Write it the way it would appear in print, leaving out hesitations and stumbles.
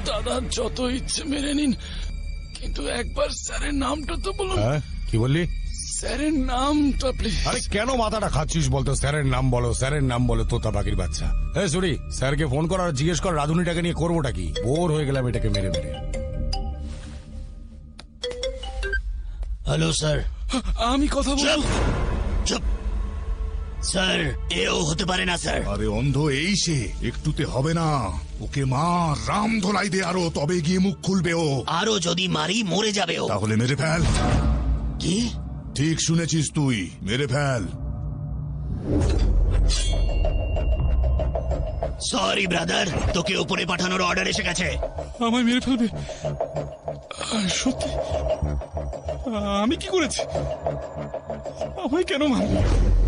দাদা যত ইচ্ছে মেরে নিন, কিন্তু একবার স্যারের নামটা তো বলুন। হ্যাঁ, কি বললি? স্যারের নামটা প্লিজ। আরে কেন মাথাটা খাচ্ছিস বলতো? স্যারের নাম বলো, স্যারের নাম বলো, তোতা পাখির বাচ্চা। সরি, স্যারকে ফোন কর আর জিজ্ঞেস কর রাধুনিটাকে নিয়ে করবোটা কি। বোর হয়ে গেলাম এটাকে মেরে মেরে। Hello sir. আমি কথা বলবো। চুপ স্যার, এও হতে পারে না স্যার। আরে অন্ধ এই সে, একটুতে হবে না। ওকে মা রাম ধোলাই দে আরো, তবে গিয়ে মুখ খুলবে ও। আরো যদি মারি মরে যাবে ও। তাহলে মেরে ফেল। কি? ঠিক শুনেছিস তুই, মেরে ফেল। সরি ব্রাদার, তোকে উপরে পাঠানোর অর্ডার এসে গেছে। আমায় মেরে ফেলবে? সত্যি? আমি কি করেছি? আমায় কেন মারবে?